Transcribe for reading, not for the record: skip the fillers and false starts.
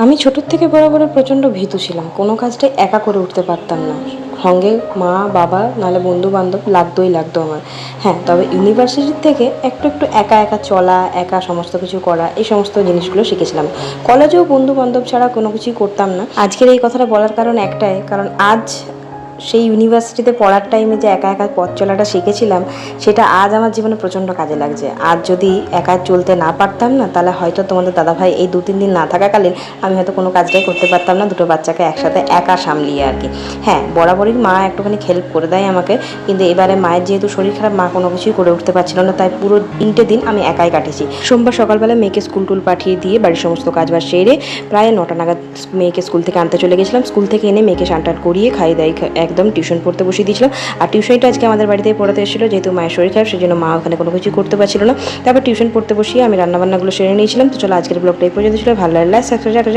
আমি ছোটোর থেকে বরাবরই প্রচণ্ড ভীতু ছিলাম, কোনো কাজটাই একা করে উঠতে পারতাম না। সঙ্গে মা বাবা নাহলে বন্ধু বান্ধব লাগতো আমার। হ্যাঁ, তবে ইউনিভার্সিটির থেকে একটু একটু একা একা চলা, একা সমস্ত কিছু করা, এই সমস্ত জিনিসগুলো শিখেছিলাম। কলেজেও বন্ধু বান্ধব ছাড়া কোনো কিছুই করতাম না। আজকের এই কথাটা বলার কারণ একটাই, কারণ আজ সেই ইউনিভার্সিটিতে পড়ার টাইমে যে একা একা পথ চলাটা শিখেছিলাম, সেটা আজ আমার জীবনে প্রচণ্ড কাজে লাগছে। আজ যদি একা চলতে না পারতাম না, তাহলে হয়তো তোমাদের দাদাভাই এই 2-3 দিন না থাকাকালীন আমি হয়তো কোনো কাজটাই করতে পারতাম না, দুটো বাচ্চাকে একসাথে একা সামলিয়ে আর কি। হ্যাঁ, বরাবরই মা একটুখানি হেল্প করে দেয় আমাকে, কিন্তু এবারে মায়ের যেহেতু শরীর খারাপ, মা কোনো কিছুই করে উঠতে পারছিল না, তাই পুরো 3টে দিন আমি একাই কাটিয়েছি। সোমবার সকালবেলা মেয়েকে স্কুল টুল পাঠিয়ে দিয়ে বাড়ির সমস্ত কাজবাজ সেরে প্রায় 9টা নাগাদ মেয়েকে স্কুল থেকে আনতে চলে গেছিলাম। স্কুল থেকে এনে মেয়েকে স্নান টান করিয়ে খাইয়ে দাই একদম টিউশন পড়তে বসিয়ে দিয়েছিলাম। আর টিউশনটা আজকে আমাদের বাড়িতেই পড়াতে এসেছিলো, যেহেতু মায়ের শরীর খারাপ, সেই জন্য মা ওখানে কোনো কিছু করতে পারছিল না। তারপর টিউশন পড়তে বসিয়ে আমি রান্নাবান্নাগুলো সেরে নিয়েছিলাম। তো চলো, আজকের ব্লগটা এই পর্যন্ত ছিল। ভালো লাগলে